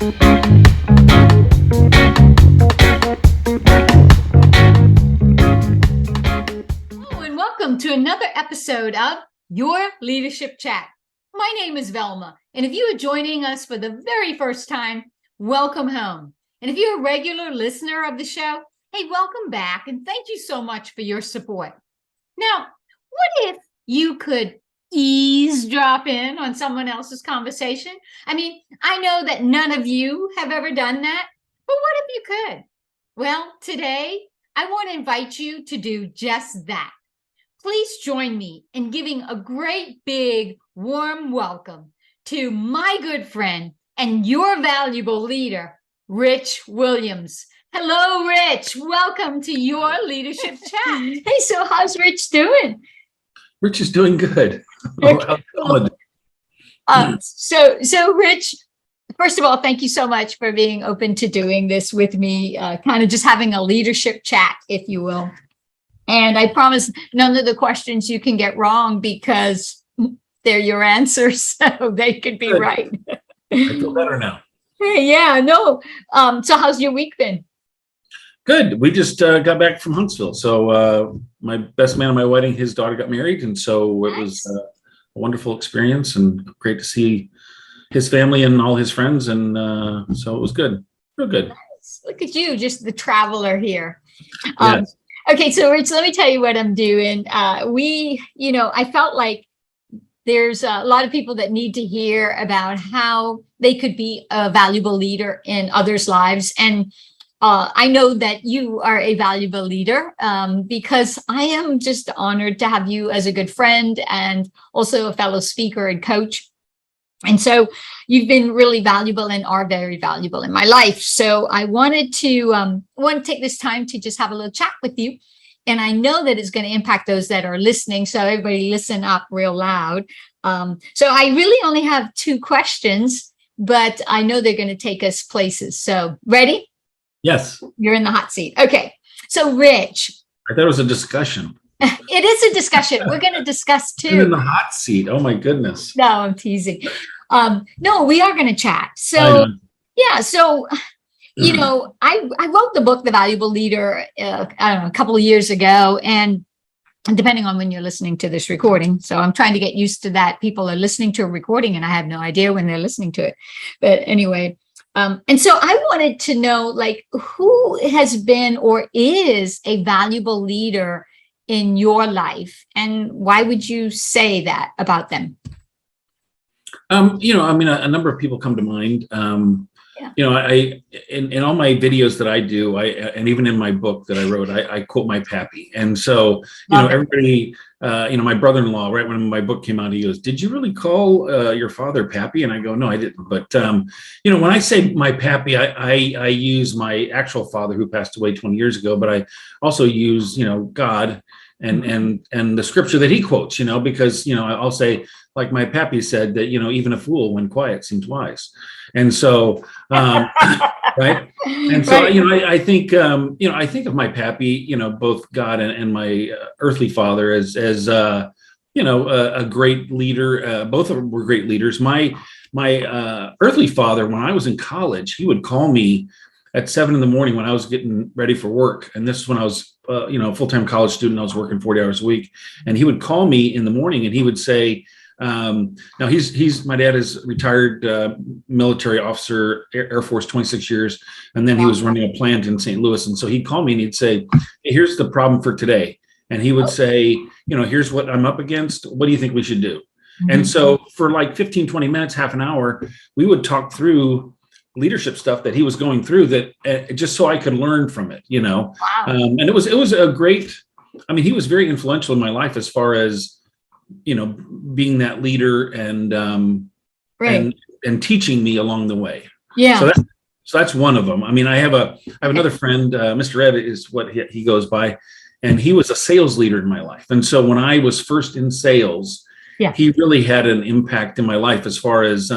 And welcome to another episode of Your Leadership Chat. My name is Velma, and if you are joining us for the very first time, welcome home. And if you're a regular listener of the show, hey, welcome back, and thank you so much for your support. Now, what if you could eavesdrop in on someone else's conversation? I mean, I know that none of you have ever done that, but what if you could? Well, today, I want to invite you to do just that. Please join me in giving a great big warm welcome to my good friend and your valuable leader, Rich Williams. Hello, Rich. Welcome to Your Leadership Chat. Hey, so how's Rich doing? Rich is doing good. So Rich, first of all, thank you so much for being open to doing this with me, kind of just having a leadership chat, if you will. And I promise none of the questions you can get wrong because they're your answers, so they could be right. I feel better now. Hey, yeah, no. So how's your week been? Good. We just got back from Huntsville. So my best man at my wedding, his daughter got married. And so it was a wonderful experience and great to see his family and all his friends. And so it was good. Real good. Nice. Look at you, just the traveler here. Yes. Okay, so Rich, let me tell you what I'm doing. I felt like there's a lot of people that need to hear about how they could be a valuable leader in others' lives. And I know that you are a valuable leader because I am just honored to have you as a good friend and also a fellow speaker and coach. And so you've been really valuable and are very valuable in my life. So I wanted to take this time to just have a little chat with you. And I know that it's going to impact those that are listening. So everybody listen up real loud. So I really only have 2 questions, but I know they're going to take us places. So ready? Yes. You're in the hot seat. Okay. So Rich. I thought it was a discussion. It is a discussion. We're going to discuss too. You're in the hot seat. Oh my goodness. No, I'm teasing. No, we are going to chat. So yeah. So, I wrote the book, The Valuable Leader, a couple of years ago, and depending on when you're listening to this recording. So I'm trying to get used to that. People are listening to a recording and I have no idea when they're listening to it. But anyway, and so I wanted to know, like, who has been or is a valuable leader in your life, and why would you say that about them? A number of people come to mind. I in all my videos that I do, and even in my book that I wrote, I quote my Pappy. And so, everybody, my brother-in-law, right when my book came out, he goes, "Did you really call your father Pappy?" And I go, "No, I didn't." But when I say my Pappy, I use my actual father who passed away 20 years ago, but I also use God and the scripture that he quotes, because I'll say, like my Pappy said, that even a fool when quiet seems wise. And so right. And so I think I think of my Pappy, both God and my earthly father as a great leader. Both of them were great leaders. My earthly father, when I was in college, he would call me at 7 a.m. when I was getting ready for work. And this is when I was a full-time college student. I was working 40 hours a week, and he would call me in the morning and he would say, now he's my dad is retired military officer, Air Force, 26 years. And then he was running a plant in St. Louis. And so he'd call me and he'd say, "Hey, here's the problem for today." And he would say, "Here's what I'm up against. What do you think we should do?" Mm-hmm. And so for like 15, 20 minutes, half an hour, we would talk through leadership stuff that he was going through, that just so I could learn from it, Wow. And it was a great, he was very influential in my life as far as, being that leader and and teaching me along the way. Yeah. So that's one of them. I have another friend, Mr. Ed is what he goes by, and he was a sales leader in my life. And so when I was first in sales, he really had an impact in my life as far as,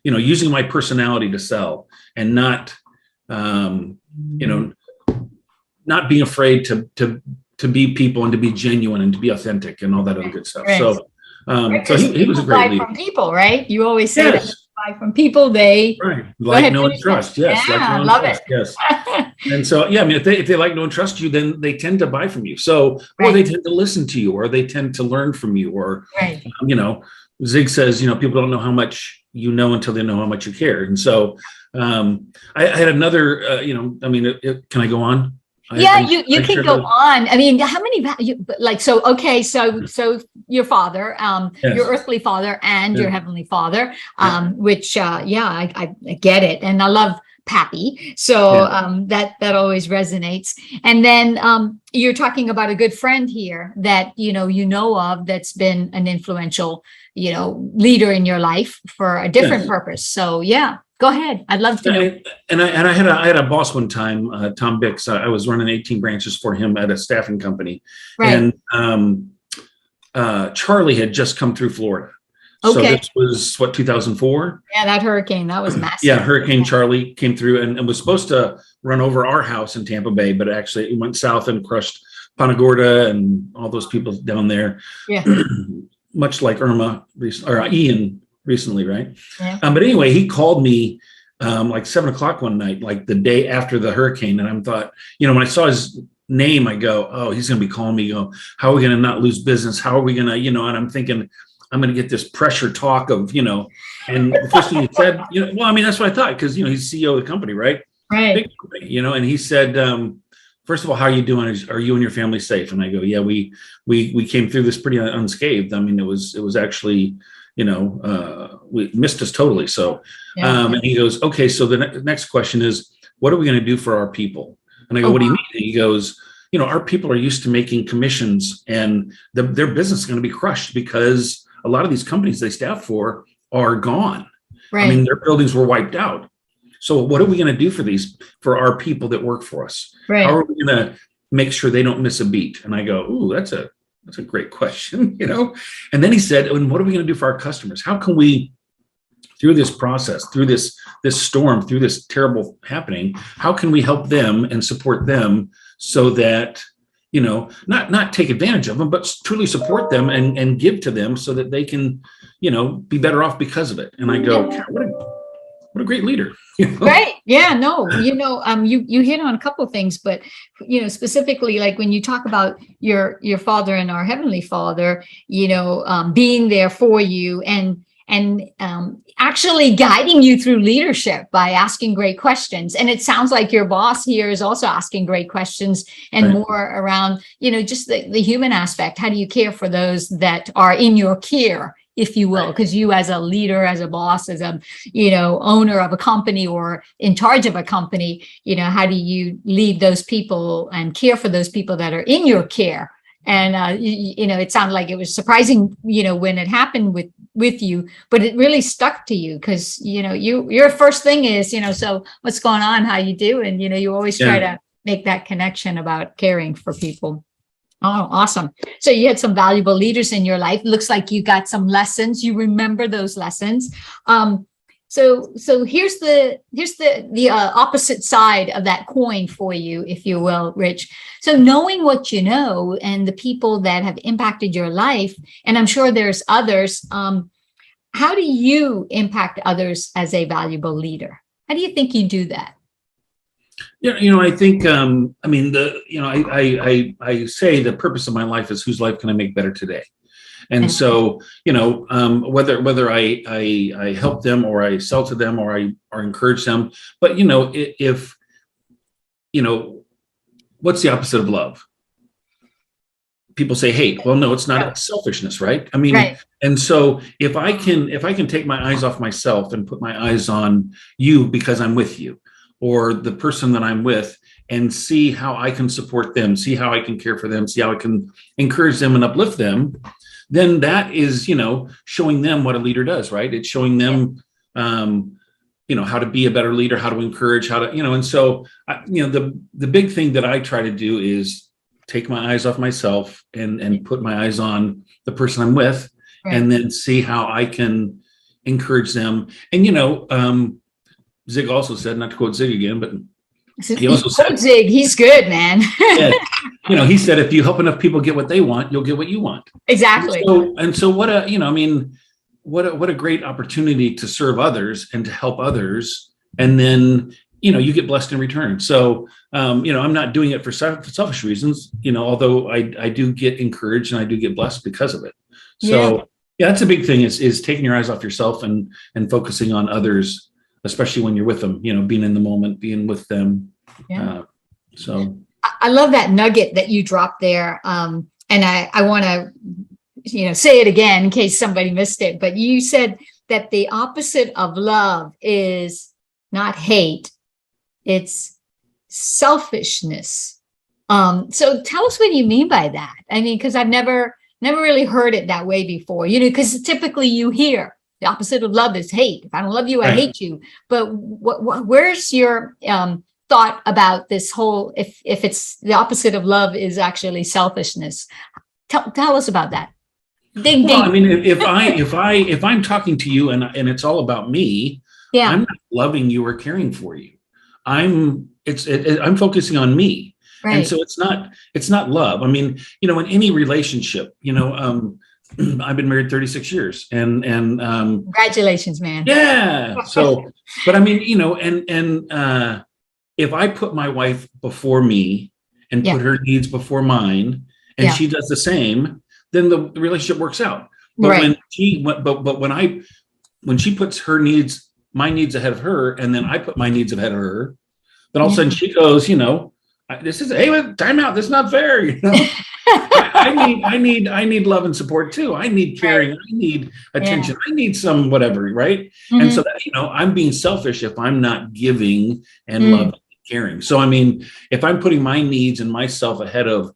using my personality to sell and not, not being afraid to be people and to be genuine and to be authentic and all that other good stuff. Right. So he was a great leader. From people, right? You always say that buy from people they right. go Like, ahead, know, and finish that. trust. Yes. Like, Yeah, know, and love trust. it. Yes. And so, yeah, I mean, if they like, know, and trust you, then they tend to buy from you. So, or they Right, tend to listen to you, or they tend to learn from you, or, right. you know, Zig says, you know, people don't know how much you know until they know how much you care. And so, I had another, you know, I mean, can I go on? Yeah, you I can shared go the, on. I mean, how many like so okay, so your father, your yes, earthly father and yeah, your heavenly father, yeah, which yeah, I get it. And I love Pappy. So yeah, that always resonates. And then you're talking about a good friend here that you know of that's been an influential, leader in your life for a different yes. purpose. So yeah, go ahead. I'd love to Yeah, know. and I had a boss one time, Tom Bix. I was running 18 branches for him at a staffing company, Right. and Charlie had just come through Florida. So Okay. this was what, 2004? Yeah, that hurricane, that was Yeah, massive. Hurricane Charlie came through and was supposed to run over our house in Tampa Bay, but actually it went south and crushed Punta Gorda and all those people down there. Yeah. Much like Irma or Ian recently, right? Yeah. But anyway, he called me like 7 o'clock one night, like the day after the hurricane, and I thought, when I saw his name, I go, oh, he's going to be calling me. How are we going to not lose business? How are we going to, and I'm thinking, I'm going to get this pressure talk of, and the first thing he said, well, I mean, that's what I thought, because he's CEO of the company, right? Right. Big company, and he said, first of all, how are you doing? Are you and your family safe? And I go, yeah, we came through this pretty unscathed. I mean, it was actually, we missed us totally. So, Yeah. and he goes, okay, so the next question is, what are we going to do for our people? And I go, Oh, what do you mean? And he goes, our people are used to making commissions, and their business is going to be crushed because a lot of these companies they staff for are gone. I mean, right. their buildings were wiped out. So what are we going to do for our people that work for us? Right. How are we going to make sure they don't miss a beat? And I go, ooh, that's a great question, And then he said, and what are we going to do for our customers? How can we, through this process, through this storm, through this terrible happening, how can we help them and support them so that, not take advantage of them, but truly support them and give to them so that they can, be better off because of it. And I go, God, what a great leader. Right. Yeah, no, you hit on a couple of things, but specifically like when you talk about your father and our heavenly father, being there for you and actually guiding you through leadership by asking great questions. And it sounds like your boss here is also asking great questions and Right. more around, just the human aspect. How do you care for those that are in your care, if you will? Because you as a leader, as a boss, as a, owner of a company or in charge of a company, how do you lead those people and care for those people that are in your care? And, it sounded like it was surprising, when it happened with you, but it really stuck to you because, your first thing is, so what's going on? How you doing? You always try to make that connection about caring for people. Oh, awesome. So you had some valuable leaders in your life. Looks like you got some lessons. You remember those lessons. So here's the opposite side of that coin for you, if you will, Rich. So knowing what you know and the people that have impacted your life, and I'm sure there's others, how do you impact others as a valuable leader? How do you think you do that? Yeah, I think, I mean, I say the purpose of my life is whose life can I make better today? And so, whether I help them or I sell to them or I encourage them, but if what's the opposite of love? People say hate. Well, no, it's not. It's selfishness, right? I mean, Right. And so if I can take my eyes off myself and put my eyes on you because I'm with you, or the person that I'm with, and see how I can support them, see how I can care for them, see how I can encourage them and uplift them, then that is, showing them what a leader does, right? It's showing them, how to be a better leader, how to encourage, how to, and so, the big thing that I try to do is take my eyes off myself and put my eyes on the person I'm with, Right. and then see how I can encourage them. And, Zig also said, not to quote Zig again, but he also said, Zig, he's good, man. he said, if you help enough people get what they want, you'll get what you want. Exactly. And so what, what a great opportunity to serve others and to help others. And then, you get blessed in return. So, I'm not doing it for selfish reasons, although I do get encouraged and I do get blessed because of it. So yeah, that's a big thing is taking your eyes off yourself and focusing on others, especially when you're with them, being in the moment, being with them. Yeah. So I love that nugget that you dropped there. And I want to, say it again in case somebody missed it, but you said that the opposite of love is not hate, it's selfishness. So tell us what you mean by that. I mean, because I've never really heard it that way before, because typically you hear the opposite of love is hate. If I don't love you, I hate you. But where's your thought about this whole, if it's the opposite of love is actually selfishness? Tell us about that. Ding, ding. Well, I mean, if I'm talking to you and it's all about me, I'm not loving you or caring for you. I'm focusing on me. Right. And so it's not love. I mean, in any relationship, I've been married 36 years and congratulations, man. Yeah. So, but I mean, if I put my wife before me and put her needs before mine and she does the same, then the relationship works out. But when she puts my needs ahead of her, and then I put my needs ahead of her, then all of a sudden she goes, time out. This is not fair. I need love and support too. I need caring. I need attention. I need some whatever. Right. Mm-hmm. And so that, I'm being selfish if I'm not giving and loving and caring. So, I mean, if I'm putting my needs and myself ahead of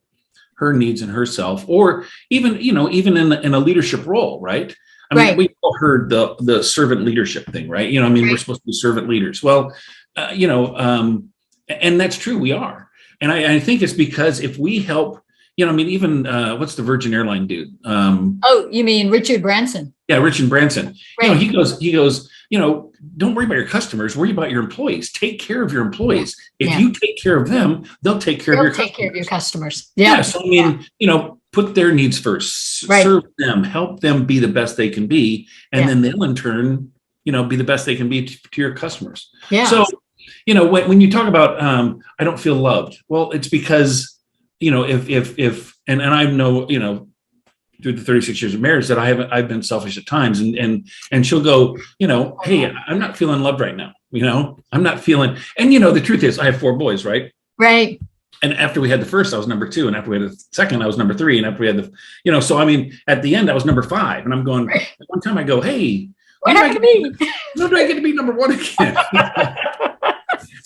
her needs and herself, or even in a leadership role, right? I mean, we all heard the servant leadership thing, right? We're supposed to be servant leaders. Well, and that's true. We are. And I think it's because if we help, even what's the Virgin Airline dude? Oh, you mean Richard Branson? Yeah, Richard Branson. Right. He goes, don't worry about your customers, worry about your employees. Take care of your employees. If you take care of them, they'll take care of your customers. Yeah. So I mean, put their needs first, serve them, help them be the best they can be, and then they'll in turn, be the best they can be to your customers. Yeah. So, when you talk about I don't feel loved, well, it's because, if and I know, through the 36 years of marriage that I've been selfish at times, and she'll go, hey, I'm not feeling loved right now. I'm not feeling, and the truth is I have 4 boys, right? Right. And after we had the first, I was number 2. And after we had the second, I was number 3. And after we had the, so, I mean, at the end, I was number 5. And I'm going, one time I go, hey, when do I get to be number 1 again?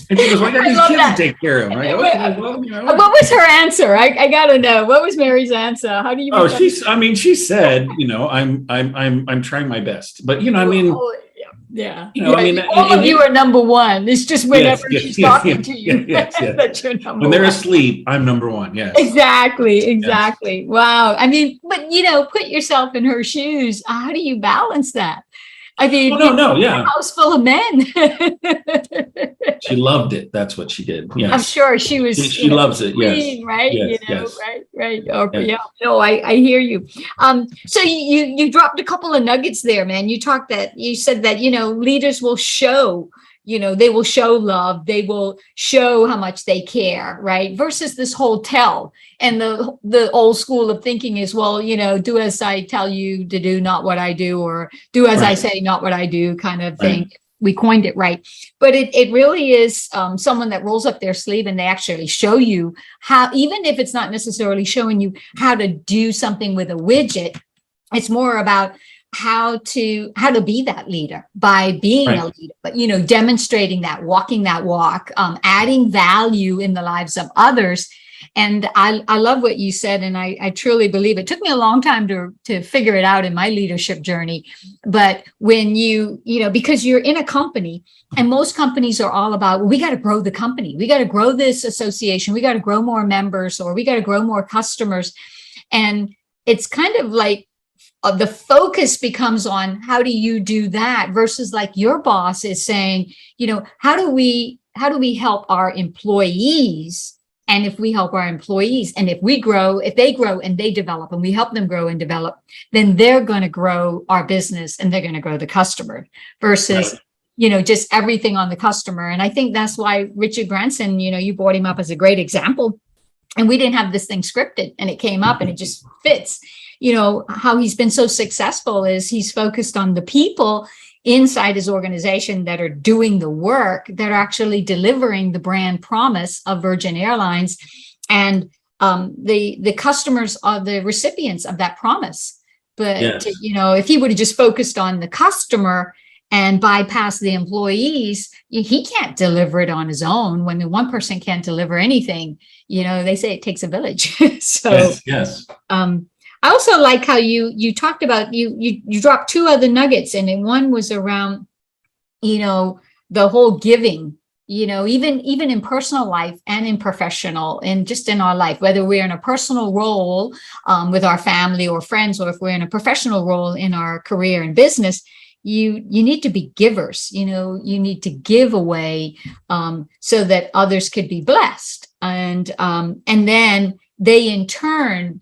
And she goes, well, I got these kids to take care of. Right? Okay, well, what was her answer? I gotta know. What was Mary's answer? How do you? Oh, she said, I'm trying my best, but I mean, yeah. I mean, all of you are number 1. It's just whenever she's talking to you, that you're number 1. When they're asleep, I'm number 1. Yes. Exactly. Yes. Wow. I mean, but put yourself in her shoes. How do you balance that? I mean, a house full of men. She loved it. That's what she did. Yes. I'm sure she was. She loves it. Yes. Right. Yes, Right. Okay. Yeah. No, I hear you. So you dropped a couple of nuggets there, man. You said that, leaders will show, they will show love. They will show how much they care. Right. Versus this whole tell. And the old school of thinking is, well, do as I tell you to do, not what I do, or do as I say, not what I do kind of thing. Right. We coined it right. But it really is someone that rolls up their sleeve and they actually show you how, even if it's not necessarily showing you how to do something with a widget, it's more about how to be that leader by being a leader, but demonstrating that, walking that walk, adding value in the lives of others. And I love what you said, and I truly believe it. Took me a long time to figure it out in my leadership journey. But when because you're in a company, and most companies are all about, we got to grow the company. We got to grow this association. We got to grow more members, or we got to grow more customers. And it's kind of like the focus becomes on how do you do that versus like your boss is saying, how do we help our employees And if we help our employees, and if we grow, if they grow and they develop, and we help them grow and develop, then they're going to grow our business and they're going to grow the customer versus, just everything on the customer. And I think that's why Richard Branson, you brought him up as a great example. And we didn't have this thing scripted, and it came up and it just fits. How he's been so successful is he's focused on the people inside his organization that are doing the work, that are actually delivering the brand promise of Virgin Airlines. And the customers are the recipients of that promise. But, Yes. If he would have just focused on the customer and bypassed the employees, he can't deliver it on his own. When the one person can't deliver anything, they say it takes a village. So, yes. I also like how you talked about, you dropped two other nuggets, and one was around, the whole giving, even in personal life and in professional, and just in our life, whether we're in a personal role with our family or friends, or if we're in a professional role in our career and business, you need to be givers. You need to give away so that others could be blessed, and then they in turn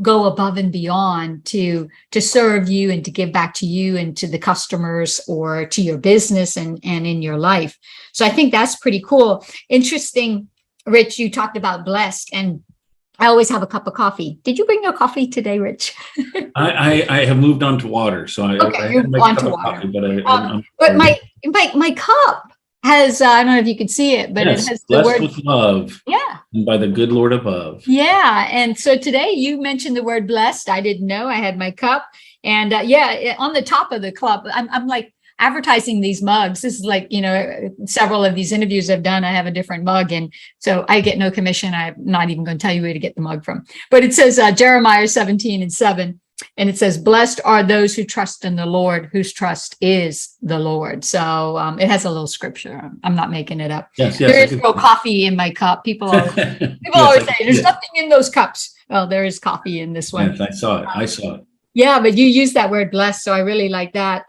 go above and beyond to serve you and to give back to you and to the customers or to your business and in your life. So I think that's pretty cool. Interesting, Rich, you talked about blessed, and I always have a cup of coffee. Did you bring your coffee today, Rich? I have moved on to water, so I you've make a on cup to of water. coffee, but But my cup has, I don't know if you can see it, but yes, it has the blessed word, with love, and by the good Lord above. Yeah. And so today you mentioned the word blessed. I didn't know. I had my cup, and on the top of the cup, I'm like advertising these mugs. This is like, several of these interviews I've done, I have a different mug. And so I get no commission. I'm not even going to tell you where to get the mug from, but it says Jeremiah 17:7. And it says, blessed are those who trust in the Lord, whose trust is the Lord. So it has a little scripture. I'm not making it up. Yes, There is no coffee in my cup. People always say there's nothing in those cups. Well, there is coffee in this one. Yes, I saw it. Yeah, but you use that word blessed, so I really like that.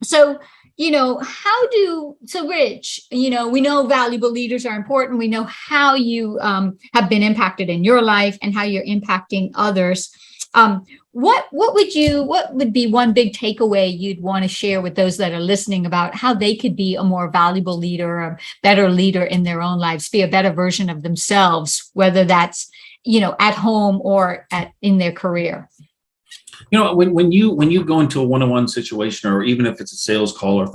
So Rich, we know valuable leaders are important. We know how you have been impacted in your life and how you're impacting others. What would be one big takeaway you'd want to share with those that are listening about how they could be a more valuable leader, a better leader in their own lives, be a better version of themselves, whether that's, at home or in their career? When you go into a one-on-one situation, or even if it's a sales call, or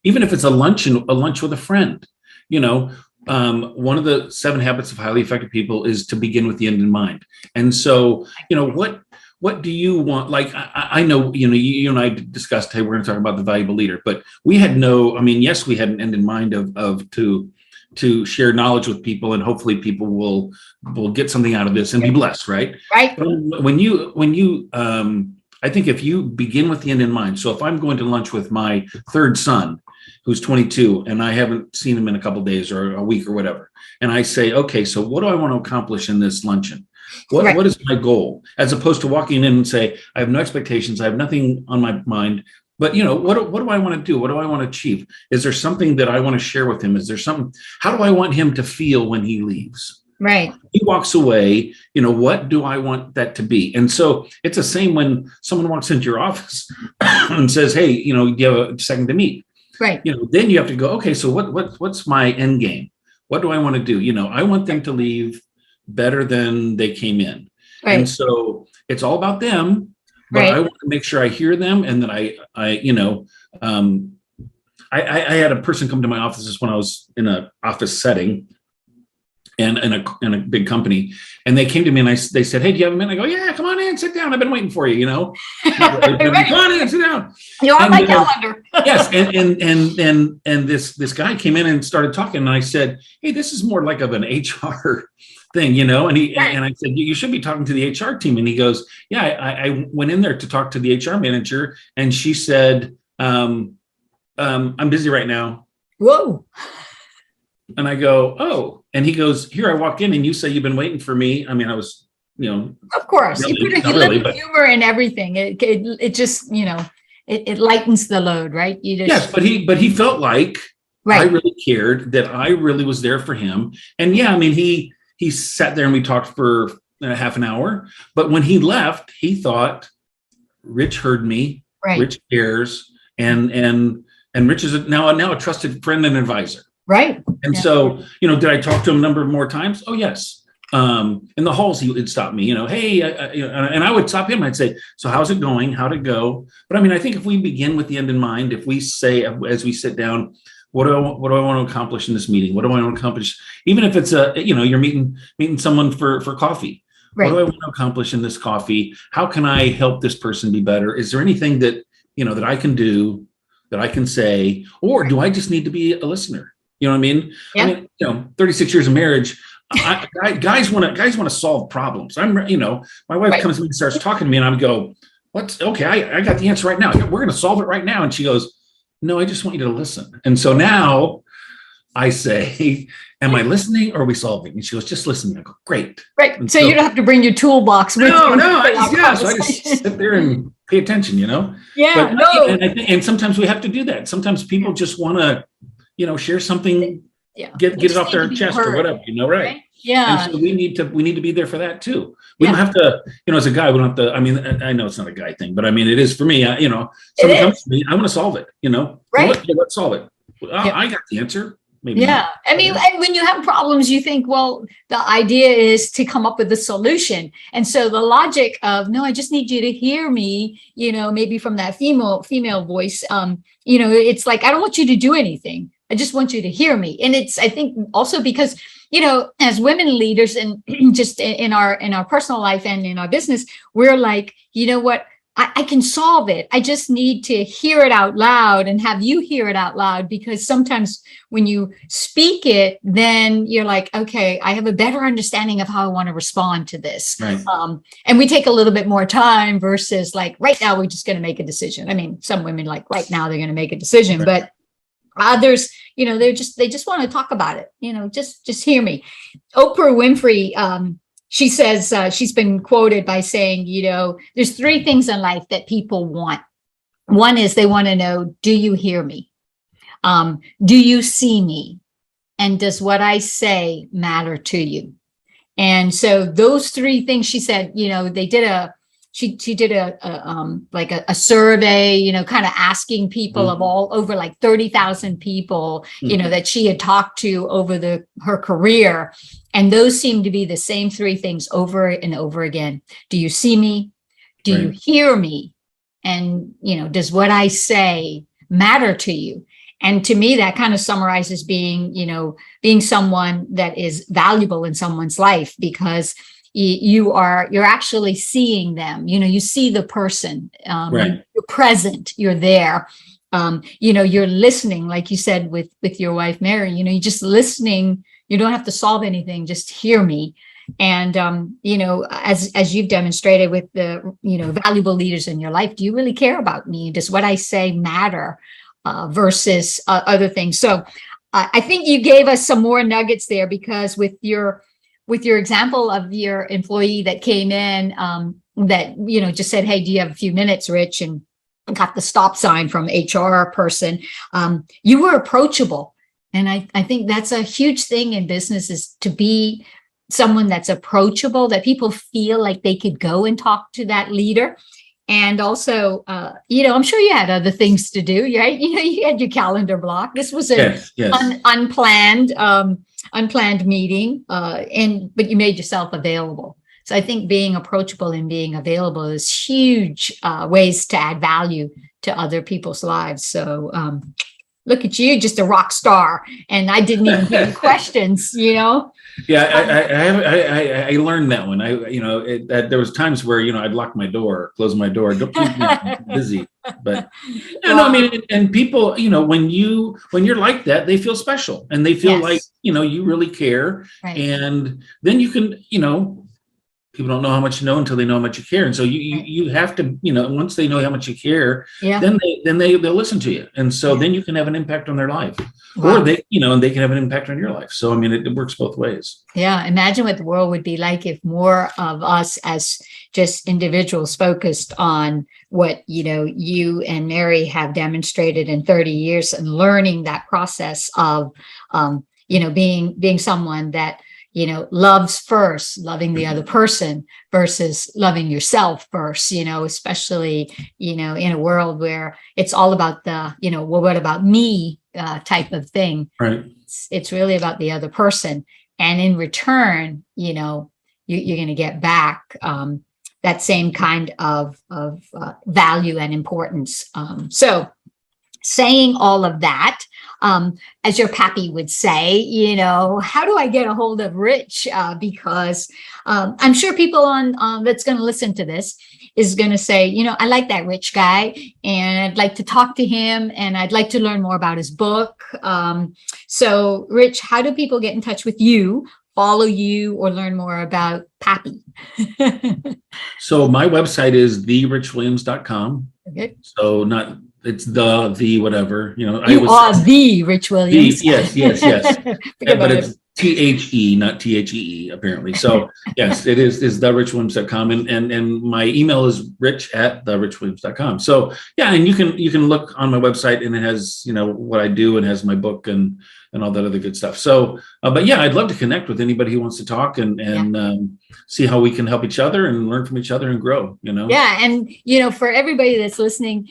even if it's a lunch with a friend, one of the 7 habits of highly effective people is to begin with the end in mind. And so, what do you want? Like, I know, you and I discussed, hey, we're going to talk about the valuable leader, but we had yes, we had an end in mind of to share knowledge with people, and hopefully people will get something out of this and be blessed, right? Right. But when you I think if you begin with the end in mind, so if I'm going to lunch with my third son, who's 22, and I haven't seen him in a couple of days or a week or whatever, and I say, okay, so what do I want to accomplish in this luncheon? What is my goal? As opposed to walking in and say, I have no expectations, I have nothing on my mind, but what do I want to do? What do I want to achieve? Is there something that I want to share with him? Is there something? How do I want him to feel when he leaves? Right. He walks away, what do I want that to be? And so it's the same when someone walks into your office and says, hey, do you have a second to meet? Right. Then you have to go, okay, so what's my end game? What do I want to do? I want them to leave better than they came in. Right. And so it's all about them, but I want to make sure I hear them, and that I had a person come to my office just when I was in an office setting and in a big company, and they came to me and they said, hey, do you have a minute? I go, yeah, come on in, sit down. I've been waiting for you, Come on in, sit down. You're on my calendar. Yes. And this guy came in and started talking, and I said, hey, this is more like of an HR thing, and I said, you should be talking to the HR team. And he goes, yeah, I went in there to talk to the HR manager, and she said, I'm busy right now. Whoa. And I go, oh, and he goes, here, I walked in and you say you've been waiting for me. I mean, I was, of course, really, you put a humor in everything. It just, it lightens the load, right? Yes, but he felt like I Right. really cared, that I really was there for him. And yeah, I mean, he sat there and we talked for half an hour. But when he left, he thought, Rich heard me. Right. Rich cares, and Rich is now a trusted friend and advisor. Right. And Yeah. so, did I talk to him a number of more times? Oh, yes. In the halls, he would stop me, hey, and I would stop him. I'd say, so how's it going? How'd it go? But I mean, I think if we begin with the end in mind, if we say, as we sit down, what do I want to accomplish in this meeting? What do I want to accomplish? Even if it's you're meeting someone for coffee. Right. What do I want to accomplish in this coffee? How can I help this person be better? Is there anything that, that I can do, that I can say, or do I just need to be a listener? You know what I mean? Yeah. I mean, 36 years of marriage, guys want to solve problems. My wife Right. comes to me and starts talking to me, and I would go, "What's okay? I got the answer right now. We're going to solve it right now." And she goes, "No, I just want you to listen." And so now I say, "Am I listening or are we solving?" And she goes, "Just listening." I go, "Great." Right. And So you don't have to bring your toolbox with you. No. for that So I just conversation. sit there and pay attention. Yeah. But No. and sometimes we have to do that. Sometimes people just want to, share something. Yeah. Get it off their chest or whatever, right? Yeah. And so we need to be there for that too. We don't have to, as a guy, we don't have to. I mean, I know it's not a guy thing, but I mean, it is for me. Someone comes to me, I want to solve it. Right. Let's solve it. Well, I got the answer. Maybe Yeah. not. I mean, and when you have problems, you think, well, the idea is to come up with a solution. And so the logic of, no, I just need you to hear me, maybe from that female voice, it's like, I don't want you to do anything. I just want you to hear me. And it's, I think also because, as women leaders and just in our personal life and in our business, we're like, you know what? I can solve it. I just need to hear it out loud and have you hear it out loud, because sometimes when you speak it, then you're like, okay, I have a better understanding of how I want to respond to this. Right. And we take a little bit more time versus like right now, we're just going to make a decision. I mean, some women like right now they're going to make a decision, but others, they just want to talk about it. Just hear me. Oprah Winfrey, she says, she's been quoted by saying, there's three things in life that people want. One is they want to know, do you hear me? Do you see me? And does what I say matter to you? And so those three things, she said, they did she did a survey, kind of asking people of all over like 30,000 people, that she had talked to over her career. And those seem to be the same three things over and over again. Do you see me? Do you hear me? And, does what I say matter to you? And to me, that kind of summarizes being someone that is valuable in someone's life, because you're actually seeing them. You see the person, you're present, you're there. You're listening, like you said with your wife, Mary, you're just listening. You don't have to solve anything, just hear me. And, as you've demonstrated with the, valuable leaders in your life, do you really care about me? Does what I say matter versus other things? So I think you gave us some more nuggets there, because with your example of your employee that came in that, just said, hey, do you have a few minutes, Rich? And got the stop sign from HR person. You were approachable. And I think that's a huge thing in business, is to be someone that's approachable, that people feel like they could go and talk to that leader. And also, I'm sure you had other things to do, right? You had your calendar block. This was an unplanned meeting, but you made yourself available. So I think being approachable and being available is huge ways to add value to other people's lives. So look at you, just a rock star. And I didn't even give you questions, Yeah, I learned that one. There was times where, I'd lock my door, close my door. Don't keep me busy. But and people, when you're like that, they feel special and they feel like, you really care. Right. And then you can, people don't know how much you know until they know how much you care. And so you have to, once they know how much you care, Yeah. then they'll listen to you. And so then you can have an impact on their life. Wow. Or and they can have an impact on your life. So, I mean, it works both ways. Yeah. Imagine what the world would be like if more of us as just individuals focused on what, you and Mary have demonstrated in 30 years and learning that process of, being someone that, loves first, loving the other person versus loving yourself first, especially, in a world where it's all about the, well, what about me type of thing. Right. It's really about the other person. And in return, you're going to get back that same kind of value and importance. So saying all of that, as your Pappy would say, how do I get a hold of Rich? Because I'm sure people on that's going to listen to this is going to say, I like that Rich guy and I'd like to talk to him and I'd like to learn more about his book. So Rich, how do people get in touch with you, follow you, or learn more about Pappy? So my website is therichwilliams.com. Okay. So it's the whatever, You are the Rich Williams. Yes. But it's THE, not THEE, apparently. So yes, it is therichwilliams.com. And my email is rich@therichwilliams.com. So yeah, and you can look on my website and it has, what I do and has my book and all that other good stuff. So, but yeah, I'd love to connect with anybody who wants to talk and see how we can help each other and learn from each other and grow, Yeah. And, for everybody that's listening,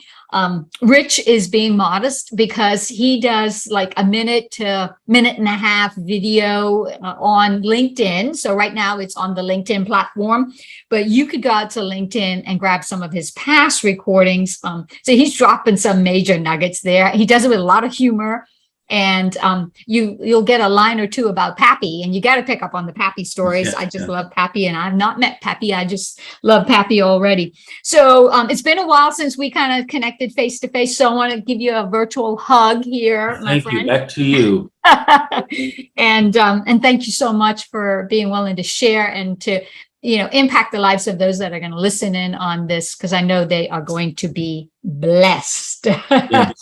Rich is being modest because he does like a minute to minute and a half video on LinkedIn. So right now it's on the LinkedIn platform, but you could go out to LinkedIn and grab some of his past recordings. So he's dropping some major nuggets there. He does it with a lot of humor. And you'll get a line or two about Pappy, and you got to pick up on the Pappy stories. I just love Pappy, and I've not met Pappy. I just love Pappy already. So it's been a while since we kind of connected face to face. So I want to give you a virtual hug here, my friend. Thank you. Back to you. And thank you so much for being willing to share and to impact the lives of those that are going to listen in on this, because I know they are going to be blessed. Yes.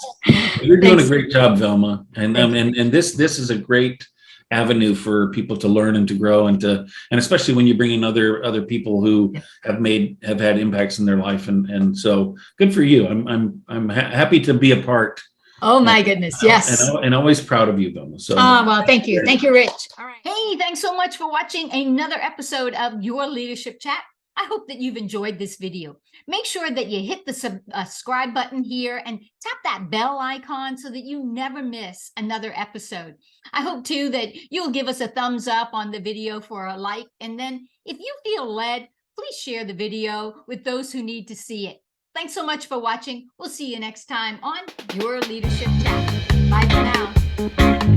You're doing a great job, Velma. And this is a great avenue for people to learn and to grow and especially when you bring in other people who have had impacts in their life. And so good for you. I'm happy to be a part. Oh my goodness. Yes. And always proud of you, Velma. So well, thank you. Thank you, Rich. All right. Hey, thanks so much for watching another episode of Your Leadership Chat. I hope that you've enjoyed this video. Make sure that you hit the subscribe button here and tap that bell icon so that you never miss another episode. I hope too that you'll give us a thumbs up on the video for a like. And then if you feel led, please share the video with those who need to see it. Thanks so much for watching. We'll see you next time on Your Leadership Chat. Bye for now.